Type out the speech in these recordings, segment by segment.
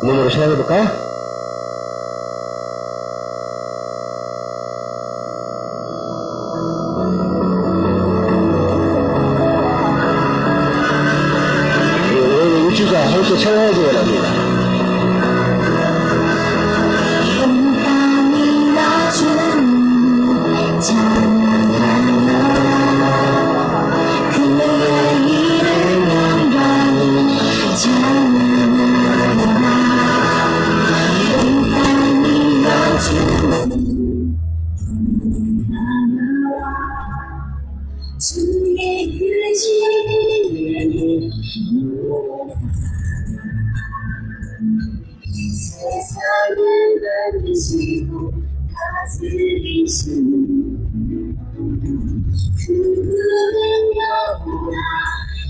이놈으로 시작해볼까? 우주가 함께 청하기 원합니다. 주의 그 진리를 세상을 만드시고 다스리시는 그분은 너무나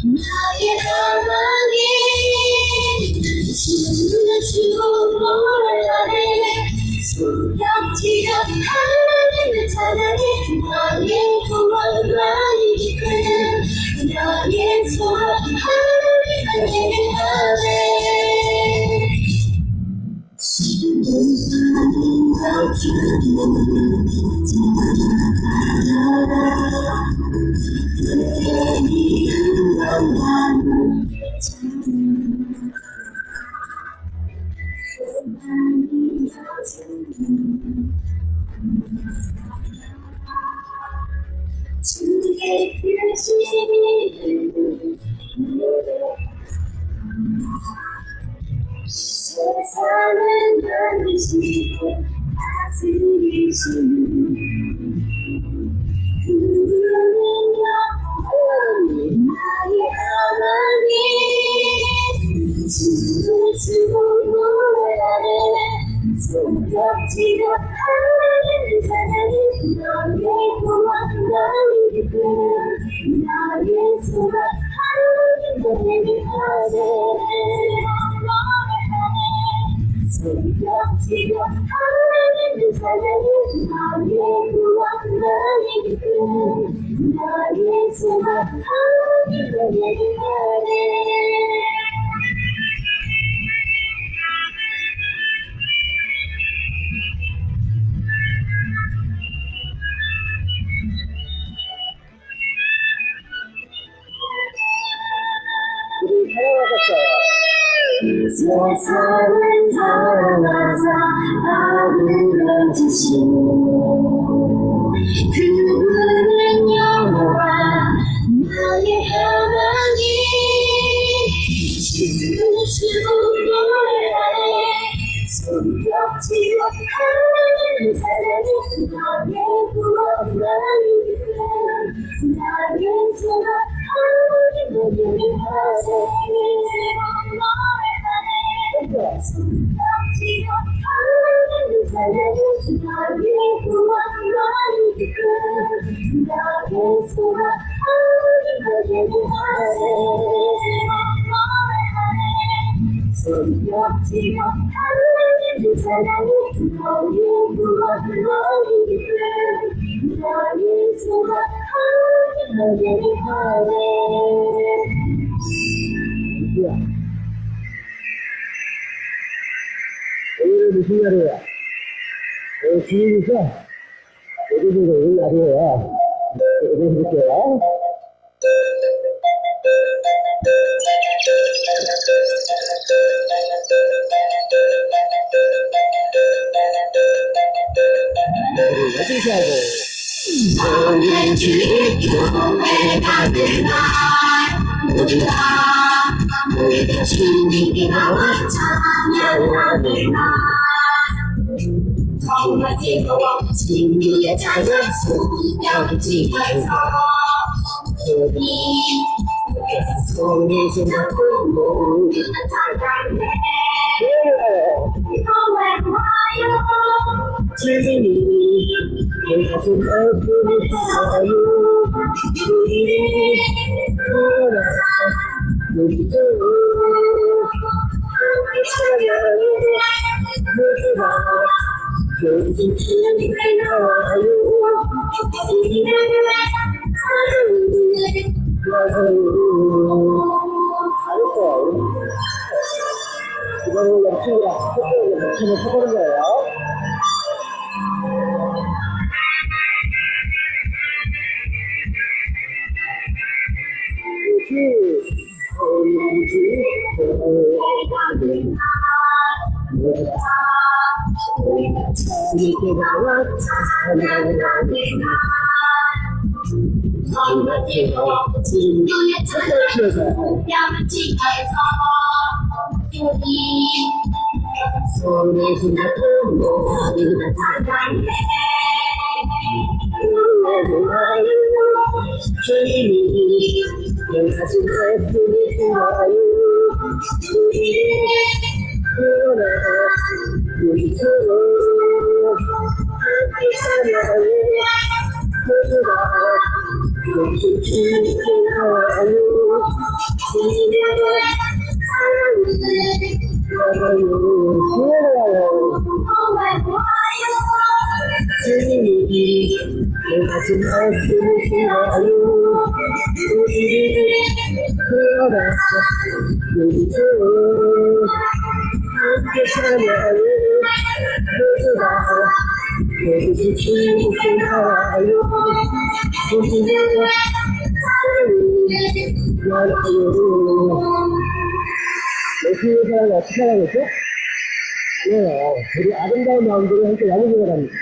나의 하나님 주주 몰라내 소박지가 하나님을 찬양해 나의 구원 나의 기쁨 나의 소원 하나님을 예배하네 지금 하나님과 주님을 찬양하라 내 이름 영광을 찬양하라 주의 표시를 세상을 만드시고 다스리시는 그분은 영원히 나의 하나님 주주 노래하네 손뼉치고 하나님을 사랑해 너의 구원 너의 기쁨 나의 소망 하나님을 예배하네 손뼉치고 하나님을 사랑해 너의 구원 너의 기쁨 나의 소망 하나님을 예배하네 세상을 사랑하사 아름다운 주신 그분은 영원한 나의 하나님 주주 노래하네 손뼉치고 하나님을 사랑해 나의 구원 나의 기쁨 나의 소망 하나님을 예배하네 손뼉치고 하나님을 사랑해 나의 구원 나의 기쁨 나의 소망 하나님을 예배하네 손뼉치고 하나님을 사랑해 너의 구원 너의 기쁨 나의 소망 하나님을 예배하네 오늘은 무슨 날이야? 주님이 있어? 오늘은 오늘 날이야. 오늘 볼게요. 어떻게 하고? 오늘 주의 교회 가는 날 우리가 모두 주님께 나와 찬양하는 날 정말 즐거워 진리의 작은 소리를 지면서 우리 손을 지나고 모두가 찬양해 고마워요 주님이 내 가슴 아프게 하여 우리를 모두가 모두가 모두 주님께 나와요 우리를 사랑해 이거를 옆친구랑 한쪽으로 맞춰서 쳐보는 거예요. 열심히 사람이 어떻게 살아겠죠? 네, 우리 아름다운 마음들을 함께 나누기 바랍니다.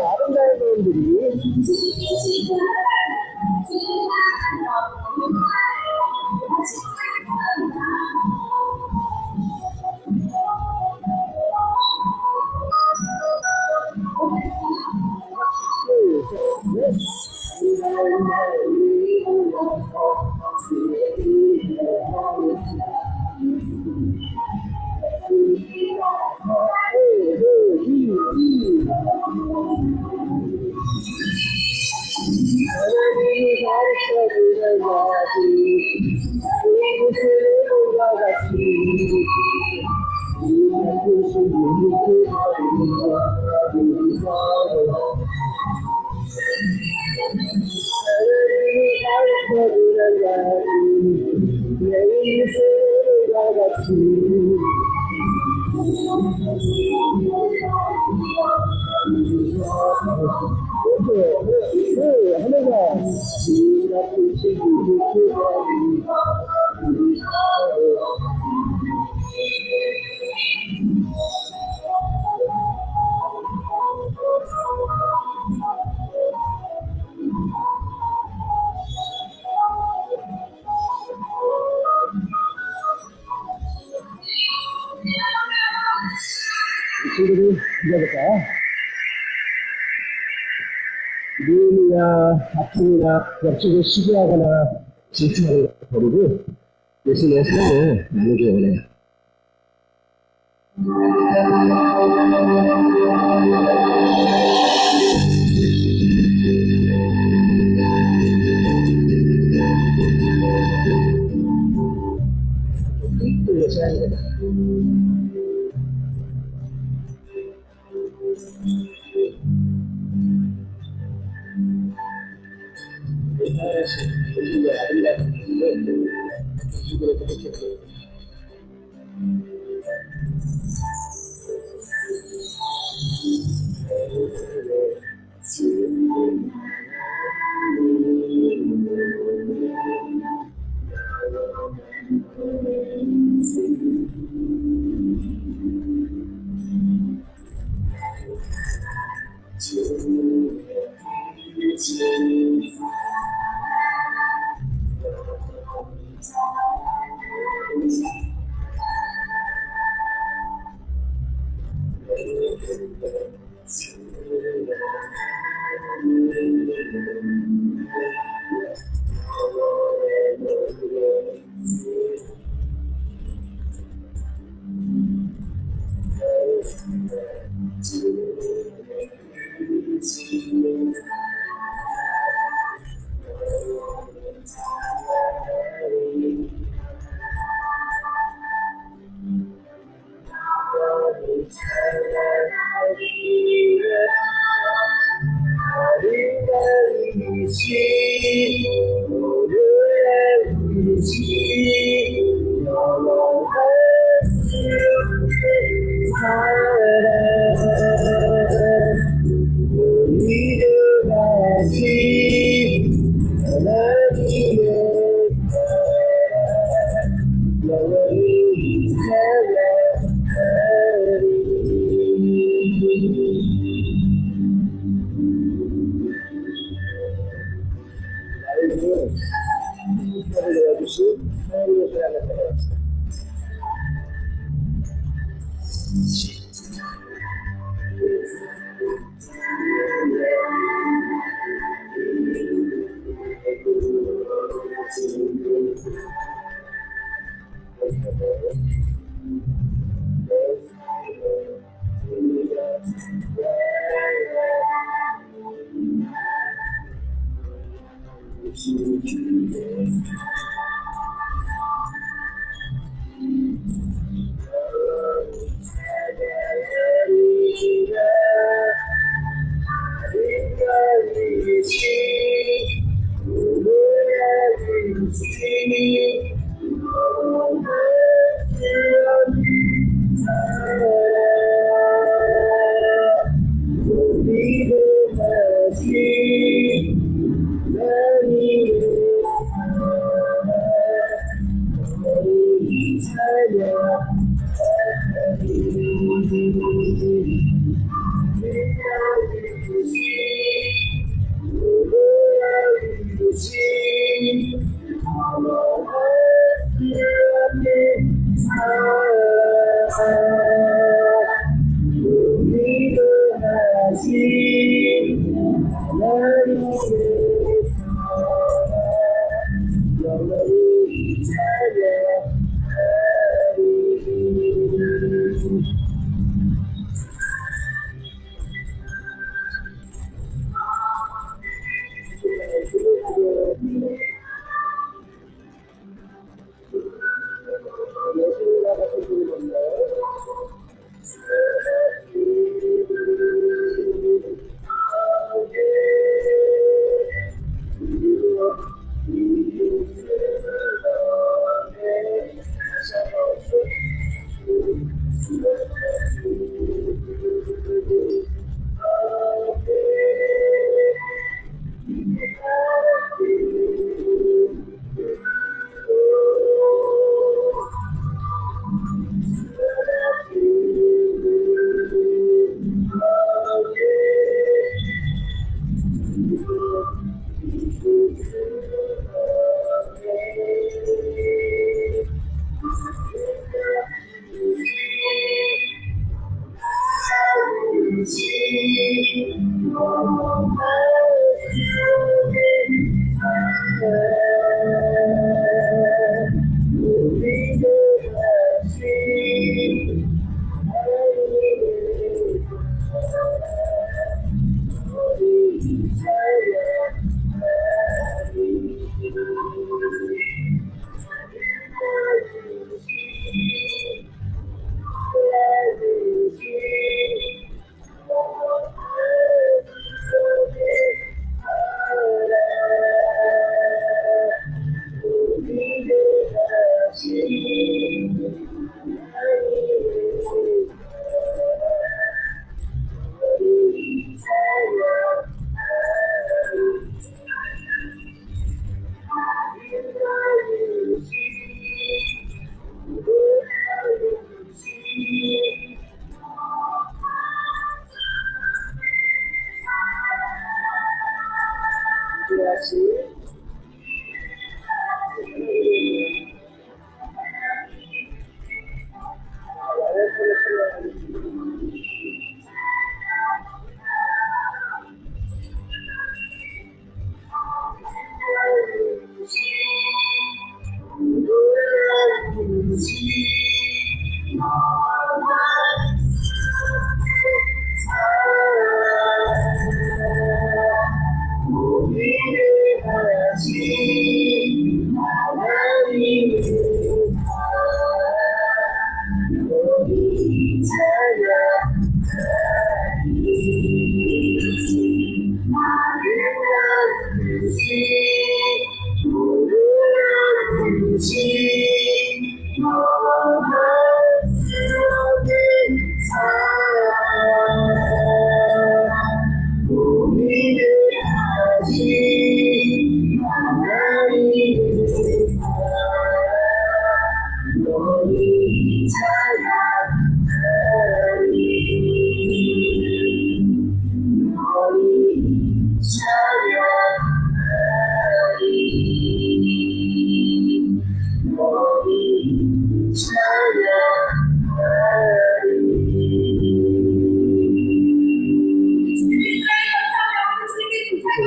아름다운 분들이 친구들이 이제부터 미움이나 아픔이나 옆집을 시기하거나 질투하는 버리고 예수님의 사랑을 나누기 원해요. 돌려서 하는 거다.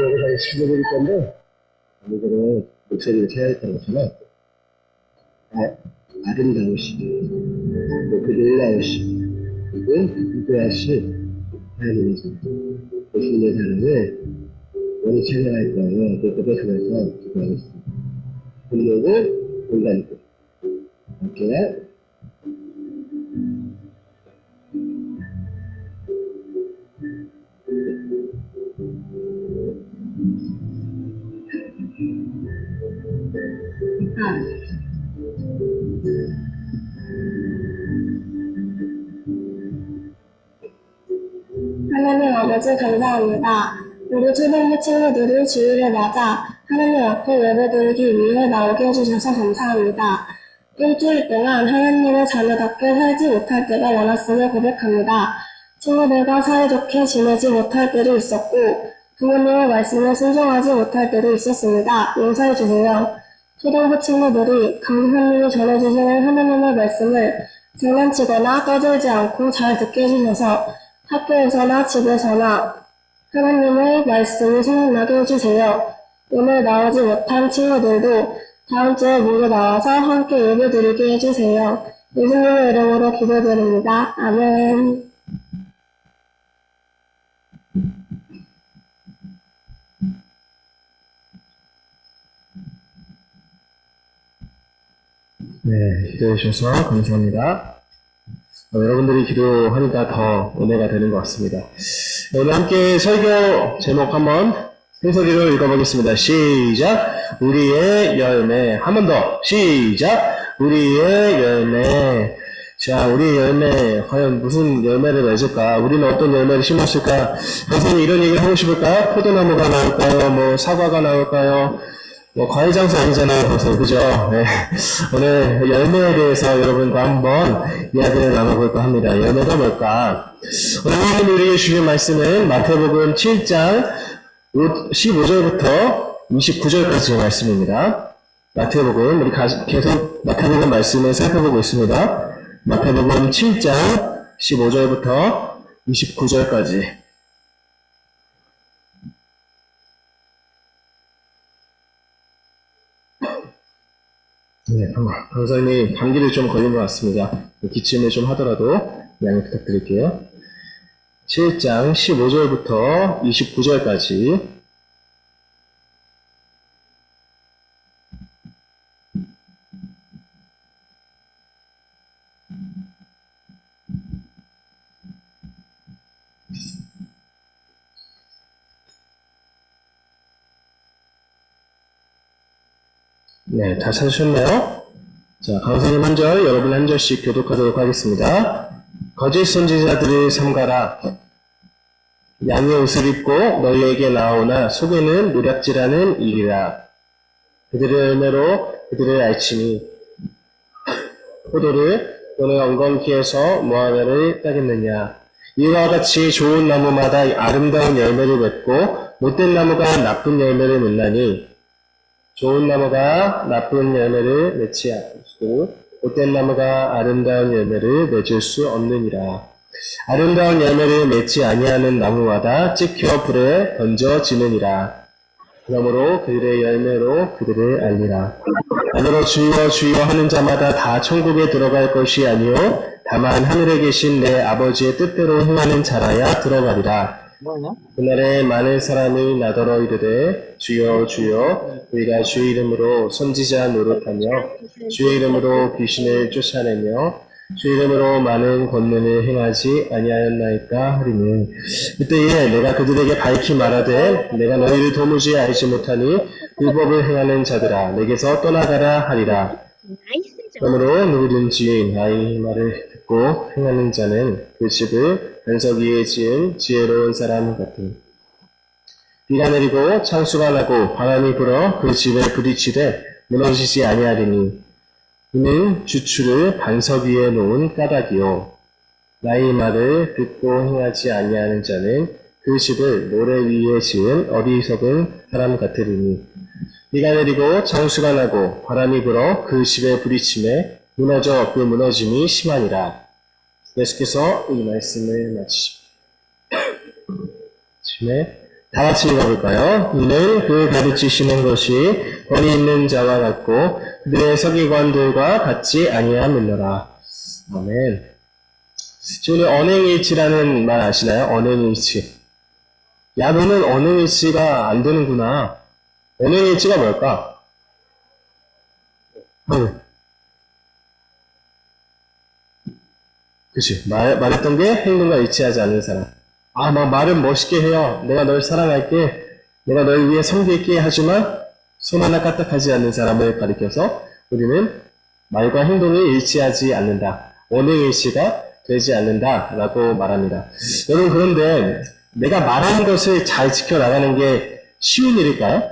여기서 시켜드릴 건데, 오늘은 목소리를 채워있다는 것처럼, 아름다우시고, 그 놀라우시고, 그리고 위대하신 하나님이죠. 예수님의 사랑을 원히 찬양할 거예요. 그 고백하면서 기도하겠습니다. 분노는 공간이고, 함께야. 하나님 아버지 감사합니다. 우리 초등부 친구들이 주일을 맞아 하나님 앞에 예배드리기 위해 나오게 해주셔서 감사합니다. 일주일 동안 하나님의 자녀답게 살지 못할 때가 많았음을 고백합니다. 친구들과 사이좋게 지내지 못할 때도 있었고 부모님의 말씀에 순종하지 못할 때도 있었습니다. 용서해주세요. 초등부 친구들이 강사님이 전해주시는 하나님의 말씀을 장난치거나 떠들지 않고 잘 듣게 해주셔서 학교에서나 집에서나 하나님의 말씀을 생각나게 해주세요. 오늘 나오지 못한 친구들도 다음 주에 모두 나와서 함께 예배드리게 해주세요. 예수님의 이름으로 기도드립니다. 아멘. 네, 기도해 주셔서 감사합니다. 여러분들이 기도하니까 더 은혜가 되는 것 같습니다. 오늘 함께 설교 제목 한번 큰 소리로 읽어보겠습니다. 시작! 우리의 열매. 한 번 더. 시작! 우리의 열매. 자, 우리의 열매. 과연 무슨 열매를 맺을까? 우리는 어떤 열매를 심었을까? 선생님 이런 얘기를 하고 싶을까요? 포도나무가 나올까요? 뭐 사과가 나올까요? 과일 장사 아니잖아요, 벌써. 그죠? 네. 오늘 열매에 대해서 여러분과 한번 이야기를 나눠볼까 합니다. 열매가 뭘까? 오늘 하나님 우리에게 주신 말씀은 마태복음 7장 15절부터 29절까지의 말씀입니다. 마태복음, 우리 계속 마태복음 말씀을 살펴보고 있습니다. 마태복음 7장 15절부터 29절까지. 네, 강사님이 감기를 좀 걸린 것 같습니다. 기침을 좀 하더라도 양해 부탁드릴게요. 7장 15절부터 29절까지. 네, 다 찾으셨나요? 자, 강사님 한 절, 여러분 한 절씩 교독하도록 하겠습니다. 거짓 선지자들을 삼가라. 양의 옷을 입고 너희에게 나오나 속에는 노략질하는 일이라. 그들의 열매로 그들을 알지니 포도를 너네 엉겅퀴에서 무화과를 따겠느냐. 이와 같이 좋은 나무마다 아름다운 열매를 맺고 못된 나무가 나쁜 열매를 맺나니 좋은 나무가 나쁜 열매를 맺지 않고 못된 나무가 아름다운 열매를 맺을 수 없느니라. 아름다운 열매를 맺지 아니하는 나무마다 찍혀 불에 던져지느니라. 그러므로 그들의 열매로 그들을 알리라. 안으로 주여 주여 하는 자마다 다 천국에 들어갈 것이 아니요 다만 하늘에 계신 내 아버지의 뜻대로 행하는 자라야 들어가리라. 그날에 많은 사람이 나더러 이르되 주여 주여 우리가 주의 이름으로 선지자 노릇하며 주의 이름으로 귀신을 쫓아내며 주의 이름으로 많은 권능을 행하지 아니하였나이까 하리니 그때에 내가 그들에게 밝히 말하되 내가 너희를 도무지 알지 못하니 율법을 행하는 자들아 내게서 떠나가라 하리라. 그러므로 누구든지 나의 말을 듣고 행하는 자는 그 집을 반석 위에 지은 지혜로운 사람 같으니 비가 내리고 창수가 나고 바람이 불어 그 집에 부딪히되 무너지지 아니하리니 이는 주추를 반석 위에 놓은 까닭이요 나의 말을 듣고 행하지 아니하는 자는 그 집을 모래 위에 지은 어리석은 사람 같으리니 비가 내리고 창수가 나고 바람이 불어 그 집에 부딪히매 무너져 그 무너짐이 심하니라. 예수께서 이 말씀을 마치심에 다 같이 읽어볼까요? 이는 그 가르치시는 것이 권위 있는 자와 같고 그들의 서기관들과 같지 아니함이니라. 아멘. 오늘 언행일치라는 말 아시나요? 언행일치. 야 너는 언행일치가 안 되는구나. 언행일치가 뭘까? 그치. 말했던 게 행동과 일치하지 않는 사람. 막 말은 멋있게 해요. 내가 널 사랑할게. 내가 널 위해 섬길게 하지만 손 하나 까딱하지 않는 사람을 가리켜서 우리는 말과 행동이 일치하지 않는다. 언행일치가 되지 않는다. 라고 말합니다. 여러분 그런데 내가 말하는 것을 잘 지켜나가는 게 쉬운 일일까요?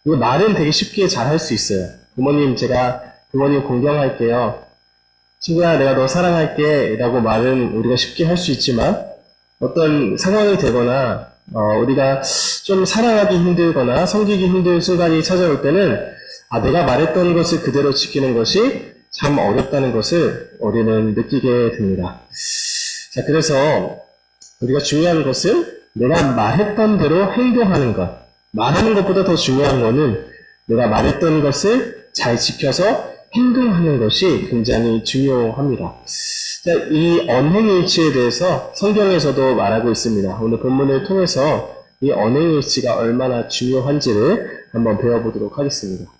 이거 말은 되게 쉽게 잘 할 수 있어요. 부모님 제가 부모님 공경할게요. 친구야 내가 너 사랑할게 라고 말은 우리가 쉽게 할 수 있지만 어떤 상황이 되거나 우리가 좀 사랑하기 힘들거나 섬기기 힘든 순간이 찾아올 때는 내가 말했던 것을 그대로 지키는 것이 참 어렵다는 것을 우리는 느끼게 됩니다. 자 그래서 우리가 중요한 것은 내가 말했던 대로 행동하는 것. 말하는 것보다 더 중요한 것은 내가 말했던 것을 잘 지켜서 행동하는 것이 굉장히 중요합니다. 자, 이 언행일치에 대해서 성경에서도 말하고 있습니다. 오늘 본문을 통해서 이 언행일치가 얼마나 중요한지를 한번 배워보도록 하겠습니다.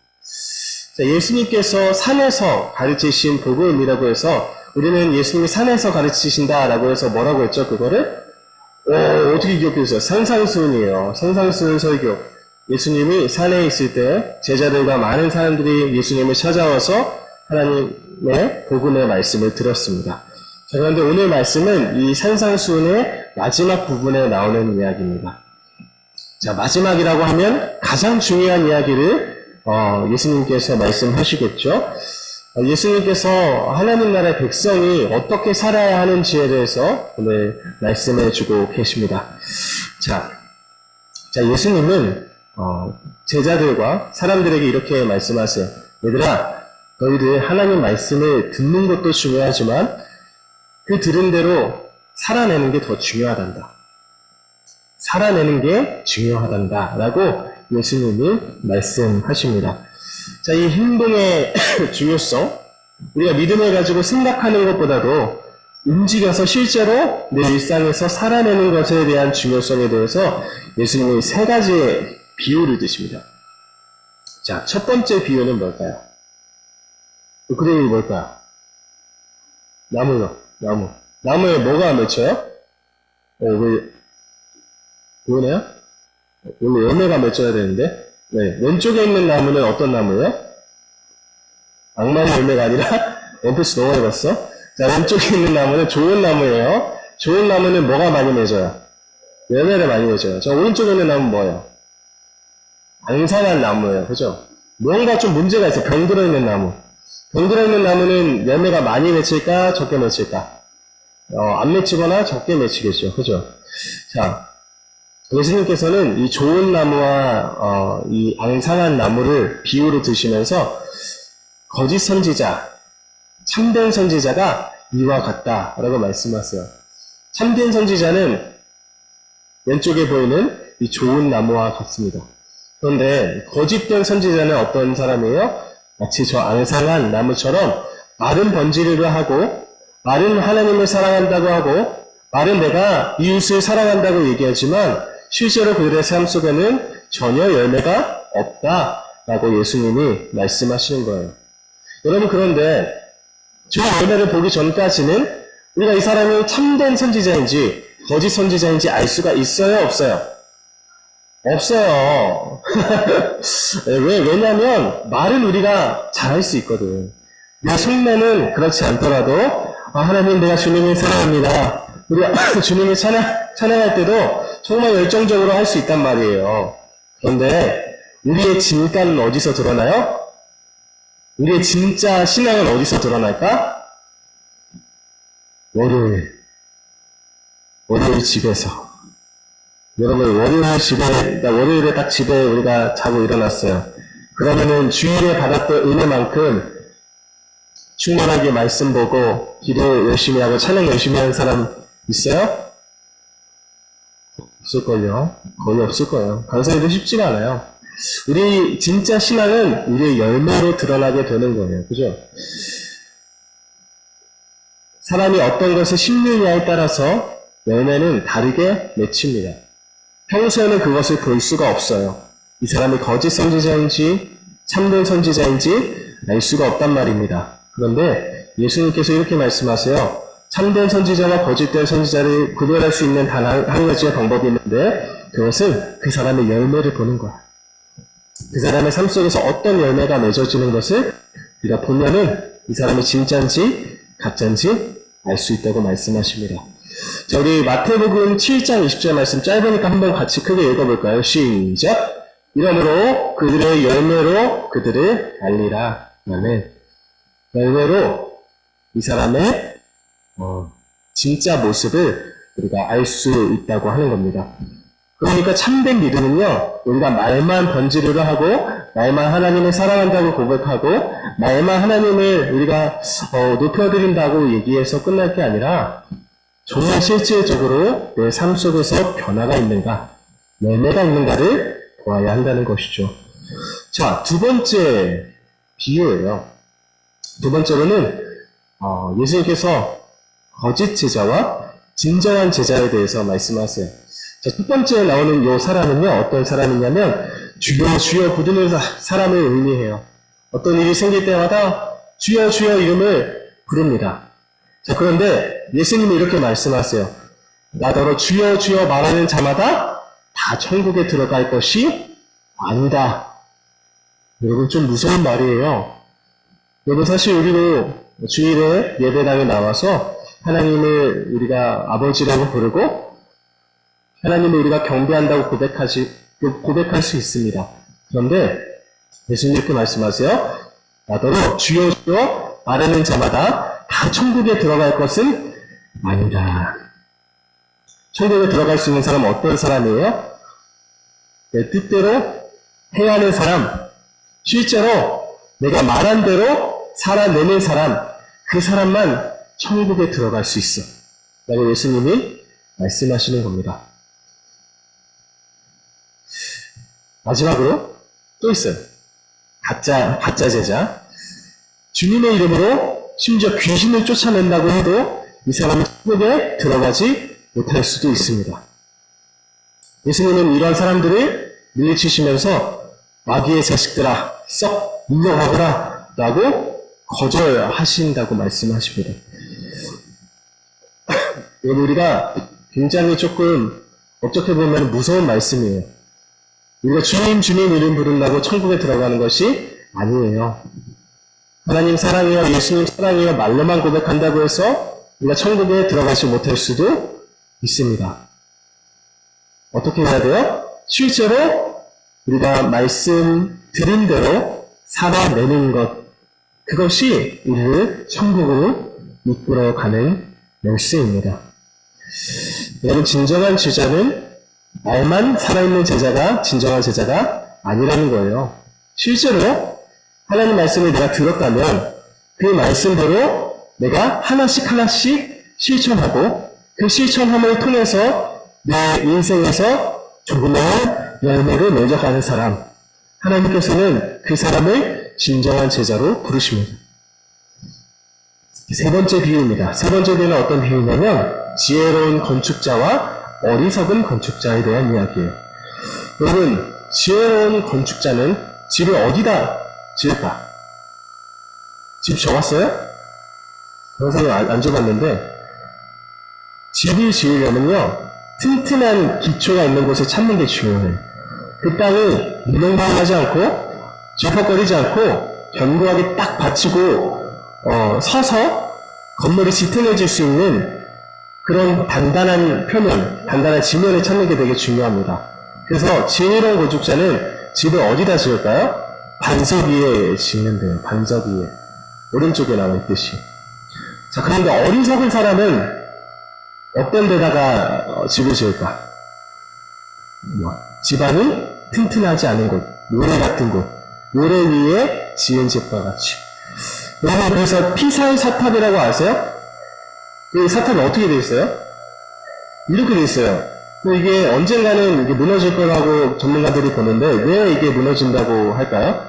자, 예수님께서 산에서 가르치신 복음이라고 해서 우리는 예수님이 산에서 가르치신다라고 해서 뭐라고 했죠? 그거를? 어떻게 기억해주세요? 산상수훈이에요. 산상수훈 설교. 예수님이 산에 있을 때 제자들과 많은 사람들이 예수님을 찾아와서 하나님의 복음의 말씀을 들었습니다. 자, 그런데 오늘 말씀은 이 산상수훈의 마지막 부분에 나오는 이야기입니다. 자, 마지막이라고 하면 가장 중요한 이야기를 예수님께서 말씀하시겠죠. 예수님께서 하나님 나라의 백성이 어떻게 살아야 하는지에 대해서 오늘 말씀해 주고 계십니다. 자, 예수님은 제자들과 사람들에게 이렇게 말씀하세요. 얘들아, 너희들 하나님 말씀을 듣는 것도 중요하지만 그 들은 대로 살아내는 게 더 중요하단다. 살아내는 게 중요하단다. 라고 예수님이 말씀하십니다. 자, 이 행동의 중요성, 우리가 믿음을 가지고 생각하는 것보다도 움직여서 실제로 내 일상에서 살아내는 것에 대한 중요성에 대해서 예수님이 세 가지의 비유를 드십니다. 자, 첫 번째 비유는 뭘까요? 그 그림이 뭘까요? 나무요, 나무. 나무에 뭐가 맺혀요? 보이나요? 원래 열매가 맺혀야 되는데, 네, 왼쪽에 있는 나무는 어떤 나무예요? 악마의 열매가 아니라, 원피스 너무 해봤어? 자, 왼쪽에 있는 나무는 좋은 나무예요. 좋은 나무는 뭐가 많이 맺어요? 열매를 많이 맺어요. 저 오른쪽에 있는 나무는 뭐예요? 앙상한 나무예요. 그죠? 뭔가 좀 문제가 있어. 병 들어있는 나무. 병 들어있는 나무는 열매가 많이 맺힐까? 적게 맺힐까? 안 맺히거나 적게 맺히겠죠. 그죠? 자, 예수님께서는 이 좋은 나무와 이 앙상한 나무를 비유로 드시면서 거짓 선지자, 참된 선지자가 이와 같다라고 말씀하세요. 참된 선지자는 왼쪽에 보이는 이 좋은 나무와 같습니다. 그런데 거짓된 선지자는 어떤 사람이에요? 마치 저 앙상한 나무처럼 말은 번지르르 하고 말은 하나님을 사랑한다고 하고 말은 내가 이웃을 사랑한다고 얘기하지만 실제로 그들의 삶 속에는 전혀 열매가 없다라고 예수님이 말씀하시는 거예요. 여러분, 그런데 저 열매를 보기 전까지는 우리가 이 사람이 참된 선지자인지 거짓 선지자인지 알 수가 있어요, 없어요? 없어요. 왜냐면 말은 우리가 잘할 수 있거든. 내 속내는 그렇지 않더라도 하나님, 내가 주님을 사랑합니다. 우리가 주님을 찬양할 때도 정말 열정적으로 할 수 있단 말이에요. 그런데 우리의 진가는 어디서 드러나요? 우리의 진짜 신앙은 어디서 드러날까? 월요일 집에서. 여러분, 월요일에 딱 집에 우리가 자고 일어났어요. 그러면은 주일에 받았던 은혜만큼 충만하게 말씀 보고 기도 열심히 하고 찬양 열심히 하는 사람 있어요? 없을걸요? 거의 없을 거예요. 강사님도 쉽지가 않아요. 우리 진짜 신앙은 우리의 열매로 드러나게 되는 거예요. 그죠? 사람이 어떤 것을 심느냐에 따라서 열매는 다르게 맺힙니다. 평소에는 그것을 볼 수가 없어요. 이 사람이 거짓 선지자인지 참된 선지자인지 알 수가 없단 말입니다. 그런데 예수님께서 이렇게 말씀하세요. 참된 선지자와 거짓된 선지자를 구별할 수 있는 단 한 가지의 방법이 있는데 그것은 그 사람의 열매를 보는 거야. 그 사람의 삶 속에서 어떤 열매가 맺어지는 것을 우리가 보면은 이 사람이 진짜인지 가짜인지 알 수 있다고 말씀하십니다. 자, 우리 마태복음 7장 20절 말씀 짧으니까 한번 같이 크게 읽어볼까요? 시작! 이러므로 그들의 열매로 그들을 알리라. 아멘. 열매로 이 사람의 진짜 모습을 우리가 알 수 있다고 하는 겁니다. 그러니까 참된 믿음은요, 우리가 말만 번지르르 하고, 말만 하나님을 사랑한다고 고백하고, 말만 하나님을 우리가 높여드린다고 얘기해서 끝날 게 아니라, 정말 실질적으로 내 삶 속에서 변화가 있는가, 열매가 있는가를 보아야 한다는 것이죠. 자, 두 번째 비유예요. 두 번째로는 예수님께서 거짓 제자와 진정한 제자에 대해서 말씀하세요. 자, 첫 번째 나오는 이 사람은요, 어떤 사람이냐면 주여 주여 부르는 사람을 의미해요. 어떤 일이 생길 때마다 주여 주여 이름을 부릅니다. 자, 그런데 예수님이 이렇게 말씀하세요. 나더러 주여 주여 말하는 자마다 다 천국에 들어갈 것이 아니다. 여러분, 좀 무서운 말이에요. 여러분, 사실 우리도 주일에 예배당에 나와서 하나님을 우리가 아버지라고 부르고 하나님을 우리가 경배한다고 고백할 수 있습니다. 그런데 예수님 이렇게 말씀하세요. 나더러 주여 주여 말하는 자마다 다 천국에 들어갈 것은 아니다. 천국에 들어갈 수 있는 사람은 어떤 사람이에요? 내 뜻대로 해야 하는 사람, 실제로 내가 말한 대로 살아내는 사람, 그 사람만 천국에 들어갈 수 있어. 라고 예수님이 말씀하시는 겁니다. 마지막으로 또 있어요. 가짜 제자. 주님의 이름으로 심지어 귀신을 쫓아낸다고 해도 이 사람은 천국에 들어가지 못할 수도 있습니다. 예수님은 이런 사람들을 물리치시면서 마귀의 자식들아, 썩 물러가거라 라고 거절하신다고 말씀하십니다. 여러분, 우리가 굉장히 조금 어떻게 보면 무서운 말씀이에요. 우리가 주님 주님 이름 부른다고 천국에 들어가는 것이 아니에요. 하나님 사랑해요, 예수님 사랑해요 말로만 고백한다고 해서 우리가 천국에 들어가지 못할 수도 있습니다. 어떻게 해야 돼요? 실제로 우리가 말씀 드린 대로 살아내는 것, 그것이 우리를 천국으로 이끌어가는 열쇠입니다. 여러분, 진정한 제자는 말만 살아있는 제자가 진정한 제자가 아니라는 거예요. 실제로 하나님 말씀을 내가 들었다면 그 말씀대로 내가 하나씩 실천하고 그 실천함을 통해서 내 인생에서 조그마한 열매를 맺어가는 사람, 하나님께서는 그 사람을 진정한 제자로 부르십니다. 세 번째 비유입니다. 세 번째 비유는 어떤 비유냐면 지혜로운 건축자와 어리석은 건축자에 대한 이야기예요. 여러분, 지혜로운 건축자는 집을 어디다 지을까? 집 적었어요? 그런 생각 안 줘봤는데, 집을 지으려면요, 튼튼한 기초가 있는 곳에 찾는 게 중요해요. 그 땅이 무능망하지 않고, 질퍽거리지 않고, 견고하게 딱 받치고, 서서 건물이 지탱해질 수 있는 그런 단단한 표면, 단단한 지면을 찾는 게 되게 중요합니다. 그래서 지혜로운 건축자는 집을 어디다 지을까요? 반석 위에 짓는데요. 반석 위에. 오른쪽에 나와 있듯이. 자, 그런데 어리석은 사람은 어떤 데다가 집을 지을까? 집안이 튼튼하지 않은 곳, 모래 같은 곳, 모래 위에 지은 집과 같이. 여러분, 그래서 피사의 사탑이라고 아세요? 이 사탑이 어떻게 되어 있어요? 이렇게 되어 있어요. 이게 언젠가는 이게 무너질 거라고 전문가들이 보는데 왜 이게 무너진다고 할까요?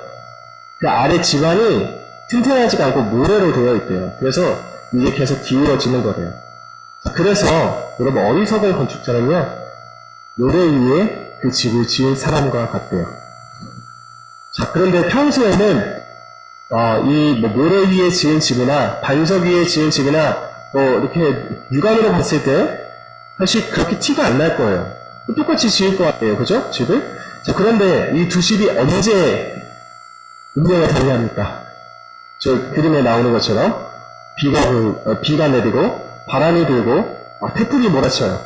그 아래 지반이 튼튼하지가 않고 모래로 되어 있대요. 그래서 이게 계속 기울어지는 거래요. 그래서 여러분 어리석은 건축자는요, 모래 위에 그 집을 지은 사람과 같대요. 자, 그런데 평소에는 이 모래 위에 지은 집이나 반석 위에 지은 집이나 이렇게 육안으로 봤을 때 사실 그렇게 티가 안 날 거예요. 똑같이 지을 것 같아요. 그죠? 집을? 자, 그런데 이 두 집이 언제 운명을 달리합니까? 저 그림에 나오는 것처럼 비가 내리고 바람이 불고 태풍이 몰아쳐요.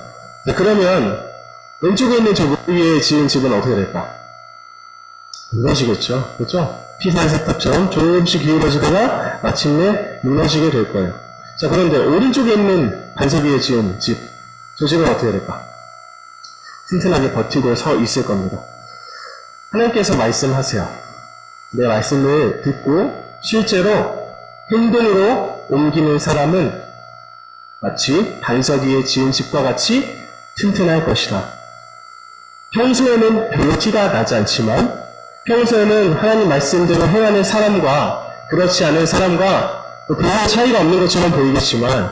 자, 그러면 왼쪽에 있는 저 물 위에 지은 집은 어떻게 될까? 무너지겠죠. 그렇죠? 피사의 사탑처럼 조금씩 기울어지다가 마침내 무너지게 될 거예요. 자, 그런데 오른쪽에 있는 반석 위에 지은 집, 저 집은 어떻게 될까? 튼튼하게 버티고 서 있을 겁니다. 하나님께서 말씀하세요. 내 말씀을 듣고 실제로 행동으로 옮기는 사람은 마치 반석 위에 지은 집과 같이 튼튼할 것이다. 평소에는 별로 티가 나지 않지만 평소에는 하나님 말씀대로 행하는 사람과 그렇지 않은 사람과 별 차이가 없는 것처럼 보이겠지만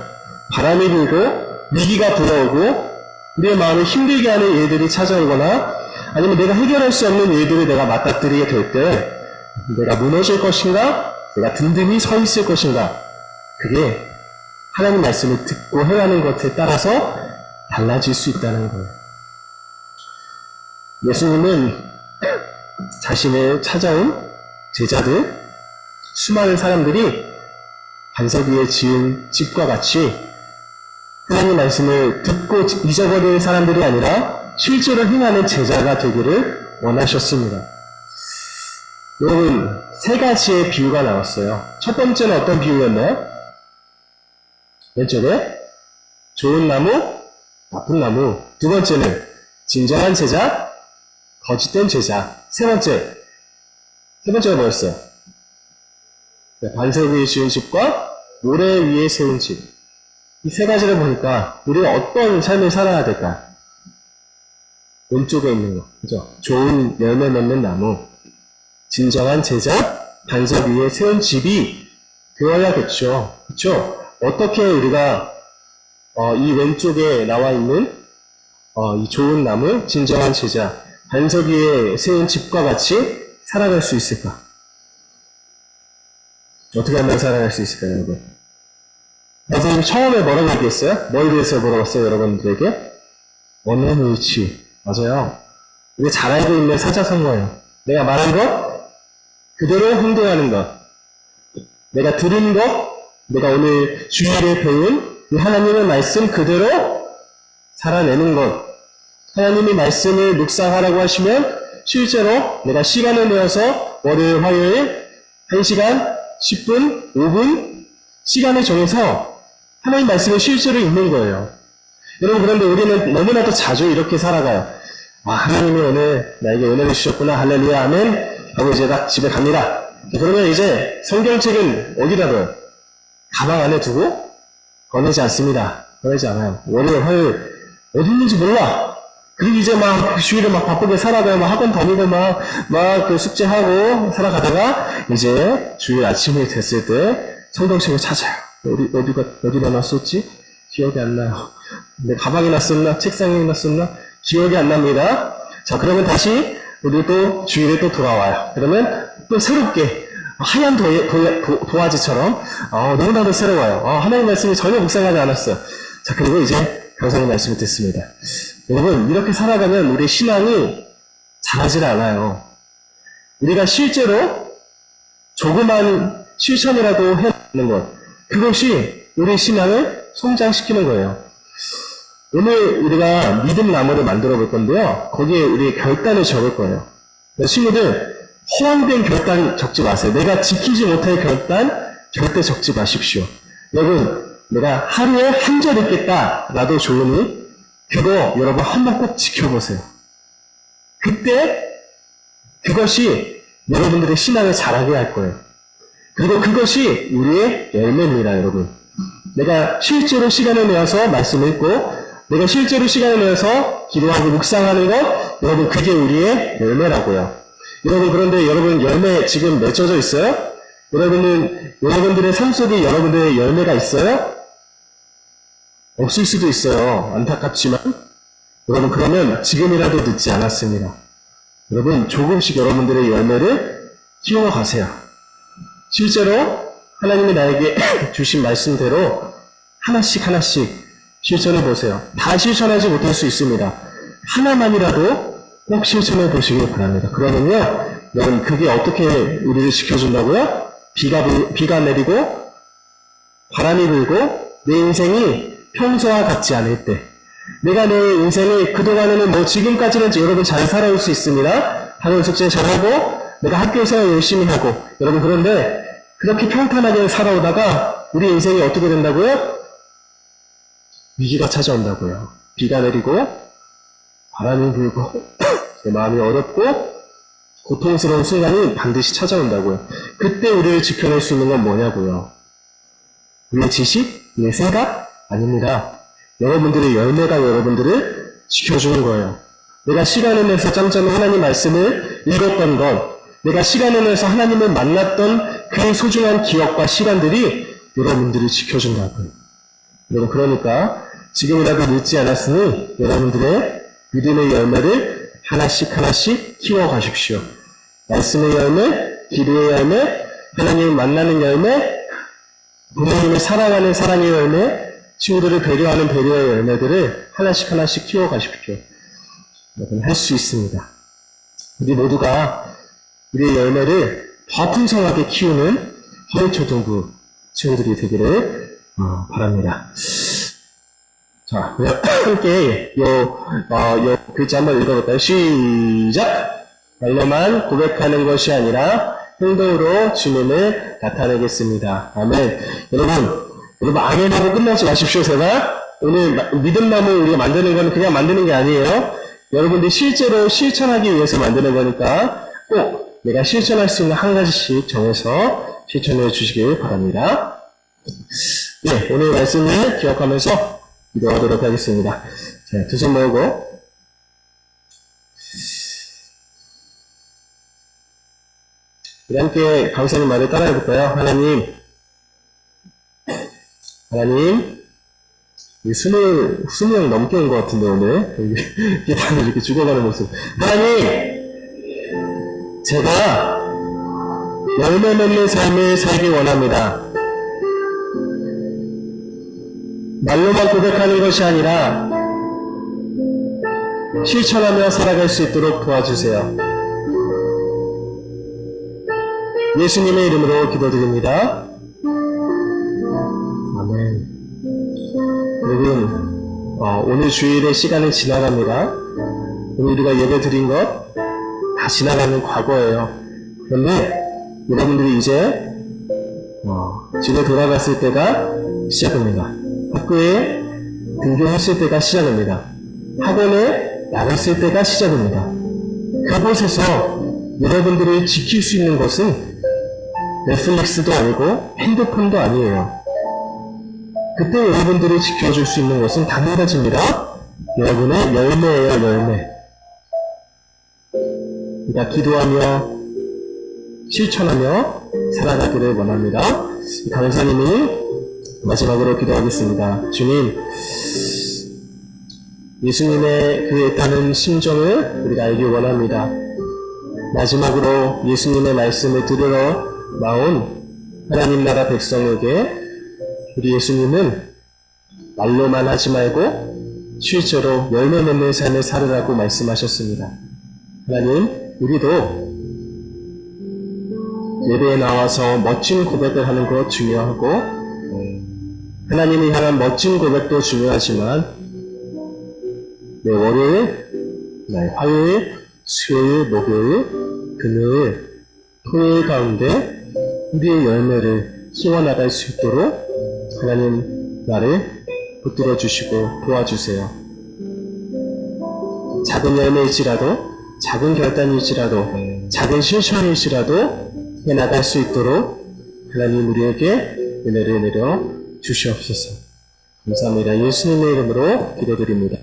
바람이 불고 위기가 불어오고 내 마음을 힘들게 하는 일들이 찾아오거나 아니면 내가 해결할 수 없는 일들을 내가 맞닥뜨리게 될 때 내가 무너질 것인가? 내가 든든히 서 있을 것인가? 그게 하나님 말씀을 듣고 행하는 것에 따라서 달라질 수 있다는 거예요. 예수님은 자신을 찾아온 제자들, 수많은 사람들이 반석 위에 지은 집과 같이 하나님 말씀을 듣고 잊어버리는 사람들이 아니라 실제로 행하는 제자가 되기를 원하셨습니다. 여러분, 세 가지의 비유가 나왔어요. 첫 번째는 어떤 비유였나요? 왼쪽에 좋은 나무, 나쁜 나무. 두 번째는 진정한 제자, 거짓된 제자. 세 번째가 뭐였어요? 반석 위에 지은 집과 모래 위에 세운 집. 이 세 가지를 보니까 우리가 어떤 삶을 살아야 될까? 왼쪽에 있는 거, 그죠? 좋은 열매 맺는 나무, 진정한 제자, 반석 위에 세운 집이 되어야겠죠. 그렇죠? 어떻게 우리가 이 왼쪽에 나와 있는 이 좋은 나무, 진정한 제자, 반석 위에 세운 집과 같이 살아갈 수 있을까? 어떻게 하면 살아갈 수 있을까요, 여러분? 선생님이 처음에 뭐라고 얘기했어요? 뭘 위해서 물어봤어요, 여러분들에게? 원하는 위치. 맞아요. 우리 잘 알고 있는 사자성어예요. 내가 말한 것, 그대로 행동하는 것. 내가 들은 것, 내가 오늘 주일에 배운 이 하나님의 말씀 그대로 살아내는 것. 하나님이 말씀을 묵상하라고 하시면 실제로 내가 시간을 내어서 월요일, 화요일 1시간, 10분, 5분 시간을 정해서 하나님 말씀을 실제로 읽는 거예요. 여러분, 그런데 우리는 너무나도 자주 이렇게 살아가요. 하나님이 오늘 나에게 은혜를 주셨구나. 할렐루야, 아멘. 하고 이제 딱 집에 갑니다. 그러면 이제 성경책은 어디다 둬요? 가방 안에 두고 꺼내지 않습니다. 꺼내지 않아요. 월요일, 화요일 어디 있는지 몰라. 그리고 이제 막 주일에 막 바쁘게 살아가요. 막 학원 다니고 막 그 숙제하고 살아가다가 이제 주일 아침이 됐을 때 성경책을 찾아요. 어디다 놨었지? 기억이 안 나요. 내 가방에 놨었나? 책상에 놨었나? 기억이 안 납니다. 자, 그러면 다시 우리 또 주일에 또 돌아와요. 그러면 또 새롭게 하얀 도화지처럼 너무나도 새로워요. 하나님 말씀이 전혀 묵상하지 않았어요. 자, 그리고 이제 강사님 말씀을 듣습니다. 여러분, 이렇게 살아가면 우리 신앙이 자라질 않아요. 우리가 실제로 조그만 실천이라도 해내는 것, 그것이 우리 신앙을 성장시키는 거예요. 오늘 우리가 믿음 나무를 만들어 볼 건데요. 거기에 우리 결단을 적을 거예요. 친구들, 허황된 결단 적지 마세요. 내가 지키지 못할 결단 절대 적지 마십시오. 여러분, 내가 하루에 한 절 읽겠다라도 좋으니 그거 여러분 한번 꼭 지켜보세요. 그때 그것이 여러분들의 신앙을 자라게 할 거예요. 그리고 그것이 우리의 열매입니다, 여러분. 내가 실제로 시간을 내어서 말씀 읽고 내가 실제로 시간을 내어서 기도하고 묵상하는 것, 여러분 그게 우리의 열매라고요. 여러분, 그런데 여러분 열매 지금 맺혀져 있어요? 여러분들의 삶 속에 여러분들의 열매가 있어요? 없을 수도 있어요. 안타깝지만. 여러분, 그러면 지금이라도 늦지 않았습니다. 여러분, 조금씩 여러분들의 열매를 키워가세요. 실제로 하나님이 나에게 주신 말씀대로 하나씩 실천해 보세요. 다 실천하지 못할 수 있습니다. 하나만이라도 꼭 실천해 보시길 바랍니다. 그러면요, 여러분, 그게 어떻게 우리를 지켜준다고요? 비가 내리고, 바람이 불고, 내 인생이 평소와 같지 않을 때, 내가 내 인생이 그동안에는 뭐 지금까지는 여러분 잘 살아올 수 있습니다. 학원 숙제 잘하고, 내가 학교 생활 열심히 하고, 여러분, 그런데 그렇게 평탄하게 살아오다가 우리 인생이 어떻게 된다고요? 위기가 찾아온다고요. 비가 내리고, 바람이 불고, 내 마음이 어렵고, 고통스러운 순간이 반드시 찾아온다고요. 그때 우리를 지켜낼 수 있는 건 뭐냐고요. 우리의 지식? 우리의 생각? 아닙니다. 여러분들의 열매가 여러분들을 지켜주는 거예요. 내가 시간을 내서 짬짬이 하나님 말씀을 읽었던 것, 내가 시간을 내서 하나님을 만났던 그 소중한 기억과 시간들이 여러분들을 지켜준다고요. 여러분, 그러니까 지금이라도 늦지 않았으니 여러분들의 믿음의 열매를 하나씩 키워가십시오. 말씀의 열매, 기도의 열매, 하나님을 만나는 열매, 부모님을 사랑하는 사랑의 열매, 친구들을 배려하는 배려의 열매들을 하나씩 키워가십시오. 여러분, 할 수 있습니다. 우리 모두가 우리의 열매를 더 풍성하게 키우는 허리초등부 친구들이 되기를 바랍니다. 자, 함께 요 글자 한번 읽어볼까요? 시작! 말로만 고백하는 것이 아니라 행동으로 주님을 나타내겠습니다. 아멘. 여러분 아멘하고 끝나지 마십시오. 제가 오늘 믿음나무 우리가 만드는 건 그냥 만드는 게 아니에요. 여러분들이 실제로 실천하기 위해서 만드는 거니까 꼭 내가 실천할 수 있는 한 가지씩 정해서 실천해 주시길 바랍니다. 네, 오늘 말씀을 기억하면서 기도하도록 하겠습니다. 자, 두 손 모으고 우리 함께 강사님 말을 따라해 볼까요? 하나님, 스무 명 넘게 온 것 같은데, 오늘. 이게 다들 이렇게 죽어가는 모습. 하나님, 제가 열매 맺는 삶을 살기 원합니다. 말로만 고백하는 것이 아니라 실천하며 살아갈 수 있도록 도와주세요. 예수님의 이름으로 기도드립니다. 아멘. 여러분, 오늘 주일의 시간은 지나갑니다. 오늘 우리가 예배 드린 것 다 지나가는 과거예요. 그런데 여러분들이 이제 집에 돌아갔을 때가 시작입니다. 학교에 등교했을 때가 시작입니다. 학원에 나갔을 때가 시작입니다. 그곳에서 여러분들을 지킬 수 있는 것은 넷플릭스도 아니고 핸드폰도 아니에요. 그때 여러분들을 지켜줄 수 있는 것은 단 한 가지입니다. 여러분의 열매예요, 열매. 그러니까 기도하며 실천하며 살아가기를 원합니다. 강사님이 마지막으로 기도하겠습니다. 주님, 예수님의 그 애타는 심정을 우리가 알기 원합니다. 마지막으로 예수님의 말씀을 들으러 나온 하나님 나라 백성에게 우리 예수님은 말로만 하지 말고 실제로 열매 맺는 삶을 살으라고 말씀하셨습니다. 하나님, 우리도 예배에 나와서 멋진 고백을 하는 것 중요하고 하나님이 향한 멋진 고백도 중요하지만 월요일, 화요일, 수요일, 목요일, 금요일, 토요일 가운데 우리의 열매를 키워나갈 수 있도록 하나님 나를 붙들어 주시고 도와주세요. 작은 열매일지라도, 작은 결단일지라도, 작은 실천일지라도 해나갈 수 있도록 하나님 우리에게 은혜를 내려 주시옵소서. 감사합니다. 예수님의 이름으로 기도드립니다.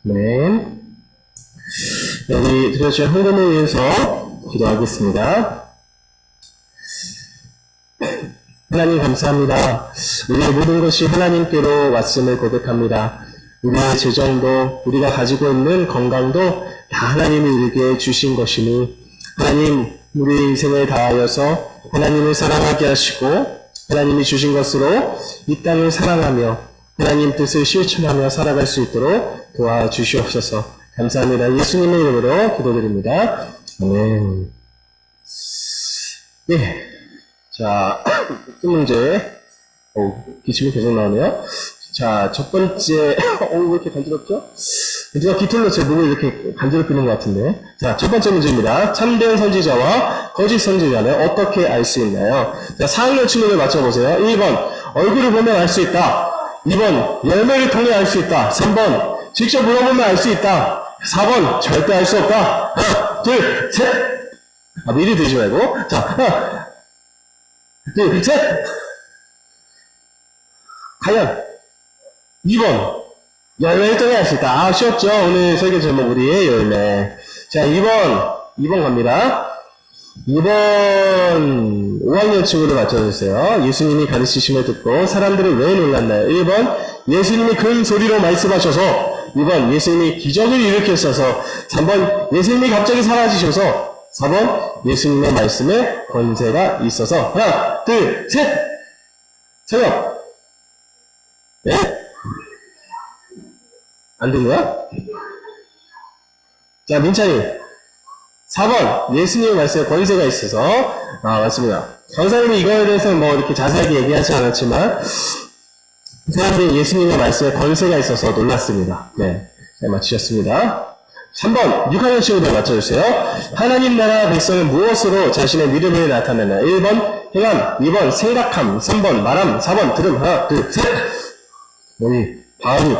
네. 여기 드려진 헌금을 위해서 기도하겠습니다. 하나님 감사합니다. 우리의 모든 것이 하나님께로 왔음을 고백합니다. 우리의 재정도, 우리가 가지고 있는 건강도 다 하나님이 우리에게 주신 것이니 하나님 우리 인생을 다하여서 하나님을 사랑하게 하시고 하나님이 주신 것으로 이 땅을 사랑하며 하나님 뜻을 실천하며 살아갈 수 있도록 도와주시옵소서. 감사합니다. 예수님의 이름으로 기도드립니다. 아멘. 네. 자, 첫 문제. 기침이 계속 나오네요. 자, 첫 번째. 왜 이렇게 간지럽죠? 제가 깃털로 제 목을 이렇게 간지럽히는 것 같은데. 자, 첫 번째 문제입니다. 참된 선지자와 거짓 선지자는 어떻게 알 수 있나요? 자, 4학년 친구들 맞춰보세요. 1번, 얼굴을 보면 알 수 있다. 2번, 열매를 통해 알 수 있다. 3번, 직접 물어보면 알 수 있다. 4번, 절대 알 수 없다. 하나, 둘, 셋. 미리 들지 말고. 자, 하나, 둘, 셋. 과연 2번, 열매를 통해 알 수 있다. 쉬웠죠? 오늘 설교 제목 우리의 열매. 자, 2번 갑니다. 2번 5학년 친구를 맞춰주세요. 예수님이 가르치심을 듣고 사람들이 왜 놀랐나요? 1번 예수님이 큰 소리로 말씀하셔서 2번 예수님이 기적을 일으켰어서 3번 예수님이 갑자기 사라지셔서 4번 예수님의 말씀에 권세가 있어서 하나 둘셋 세요. 네? 안 된 거야? 자, 민찬이 4번 예수님의 말씀에 권세가 있어서 맞습니다. 강사님이 이거에 대해서 뭐 이렇게 자세하게 얘기하지 않았지만 사람들이 예수님의 말씀에 권세가 있어서 놀랐습니다. 네, 잘 맞추셨습니다. 3번 6학년 친구들 맞춰주세요. 하나님 나라 백성은 무엇으로 자신의 믿음을 나타내나? 1번 행함, 2번 생각함, 3번 말함, 4번 들음. 하나 둘셋. 다음이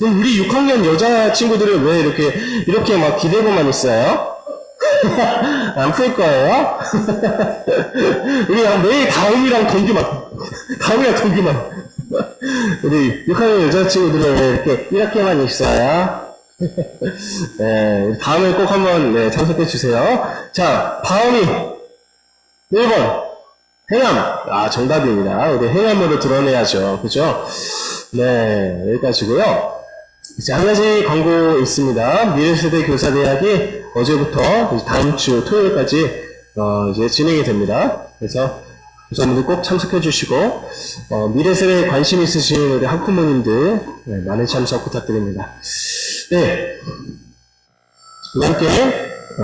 우리 6학년 여자 친구들은 왜 이렇게 막 기대고만 있어요? 안 풀 거예요? 우리 매일 다음이랑 동기만. 우리 6학년 여자친구들은 왜 이렇게만 있어요? 네, 다음에 꼭 한번 참석해 주세요. 자, 다음이 1번. 행함. 정답입니다. 우리 행함으로 드러내야죠. 그죠? 네, 여기까지고요. 이제 한 가지 광고 있습니다. 미래세대 교사대학이 어제부터 다음 주 토요일까지 이제 진행이 됩니다. 그래서 교사님들 꼭 참석해 주시고 미래세대에 관심 있으신 우리 학부모님들 많은 참석 부탁드립니다. 네, 함께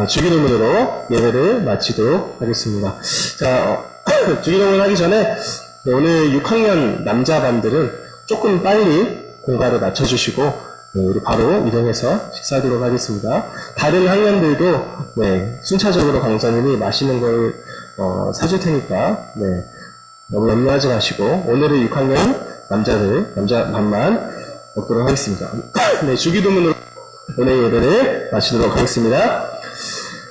주기도문으로 예배를 마치도록 하겠습니다. 자, 주기도문 하기 전에 오늘 6학년 남자반들은 조금 빨리 공가를 맞춰주시고 우리 바로 이동해서 식사하도록 하겠습니다. 다른 학년들도 순차적으로 강사님이 맛있는 걸 사줄 테니까 너무 염려하지 마시고 오늘은 6학년 남자 반만 먹도록 하겠습니다. 네, 주기도문으로 오늘 예배를 마치도록 하겠습니다.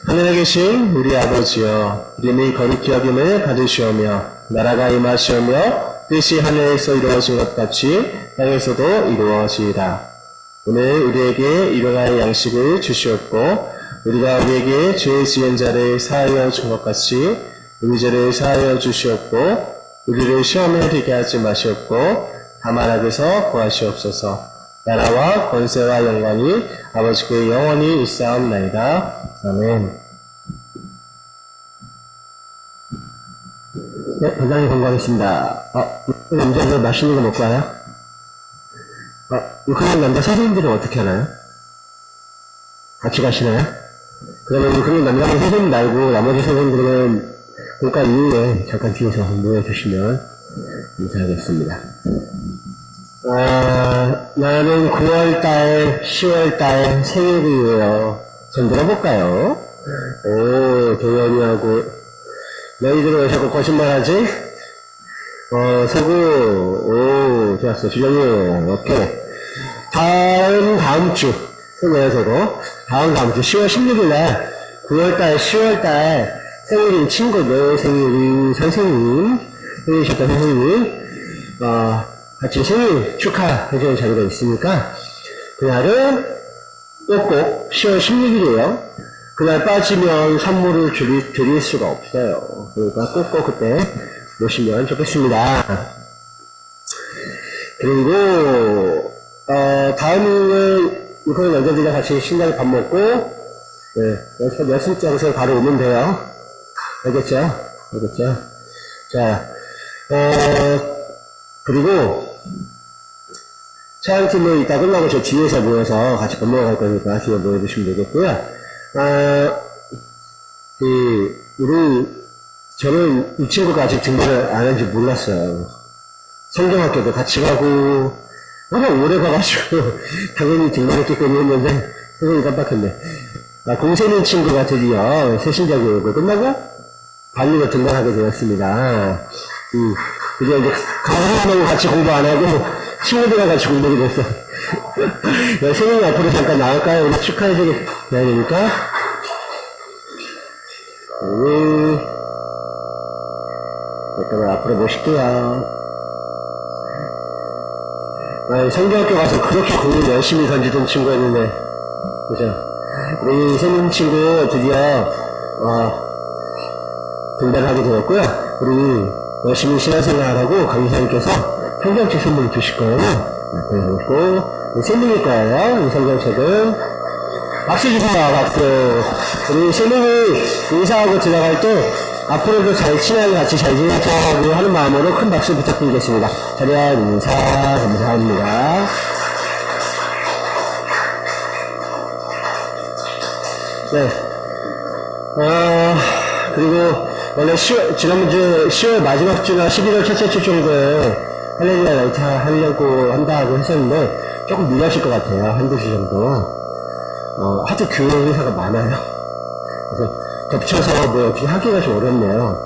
하늘에 계신 우리 아버지여, 이름이 거룩히 여김을 받으시오며 나라가 임하시오며 뜻이 하늘에서 이루어진 것 같이 땅에서도 이루어지이다. 오늘 우리에게 일용할 양식을 주시옵고 우리가 우리에게 죄 지은 자를 사하여 준 것 같이 우리 죄를 사하여 주시옵고 우리를 시험에 들게 하지 마시옵고 다만 악에서 구하시옵소서. 나라와 권세와 영광이 아버지께 영원히 있사옵나이다. 아멘. 네, 회장님 건강했습니다. 남자들 맛있는 거 먹고 와요? 그런 남자 선생님들은 어떻게 하나요? 같이 가시나요? 그러면 그런 남자 선생님 말고 나머지 선생님들은 공과 이후에 잠깐 뒤에서 모여주시면 감사하겠습니다. 나는 9월달, 10월달 생일이에요. 전 들어볼까요? 오, 도현이하고 너희들은 왜 자꾸 거짓말하지? 서구, 오, 좋았어. 주정이, 오케이. 다음 주, 서구, 다음 주, 10월 16일날, 9월달, 10월달, 생일인 친구들, 생일인 선생님, 생일이셨던 선생님, 같이 생일 축하해주는 자리가 있으니까, 그날은 꼭꼭 10월 16일이에요. 그날 빠지면 선물을 드릴 수가 없어요. 그러니까 꼭꼭 그때 모시면 좋겠습니다. 그리고, 다음은 이번에 남자들이랑 같이 신나게 밥 먹고, 네, 연습장에서 바로 오면 돼요. 알겠죠? 자, 그리고, 차양팀은 이따 끝나고 저 뒤에서 모여서 같이 밥 먹으러 갈 거니까 뒤에 모여주시면 되겠고요. 저는 이 친구가 아직 등반을 안 한지 몰랐어요. 성경학교도 같이 가고, 너무 오래 가가지고, 당연히 등반했겠거니 했는데, 선생님 깜빡했네. 공세민 친구가 드디어 새신자 교육을 끝나고, 반일로 등반하게 되었습니다. 이제 가만히 같이 공부 안 하고, 친구들과 같이 공부하게 됐어. 세민이 앞으로 잠깐 나갈까요? 우리 축하해줘야 되니까. 잠깐만 앞으로 모실게요. 성경학교 가서 그렇게 공부 열심히 던지던 친구였는데, 그죠? 우리 세민 친구 드디어, 등반을 하게 되었고요. 우리 열심히 신앙생활하고 강사님께서 성경책 선물을 주실 거예요. 그리고 세민일 거예요. 이 성경책은. 박수 주세요, 박수. 우리 세민이 인사하고 들어갈 때 앞으로도 잘 친하게 같이 잘 지내자고 하는 마음으로 큰 박수 부탁드리겠습니다. 자리한 인사 감사합니다. 네. 그리고 원래 지난번 주 10월 마지막 주나 11월 첫째 주 정도에 할렐루야 라이트 하려고 한다고 했었는데 조금 밀려질 것 같아요. 한두 주 정도. 하도 교회 회사가 많아요. 그래서 겹쳐서 뭐 어떻게 하기가 좀 어렵네요.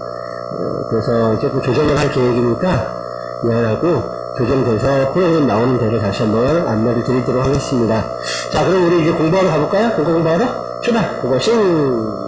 그래서 조금 조정을 할 계획이니까 미안하고 조정돼서 프로그램 나오는 대로 다시 한번 안내를 드리도록 하겠습니다. 자, 그럼 우리 이제 공부하러 가볼까요? 공부하러? 출발! 고고싱!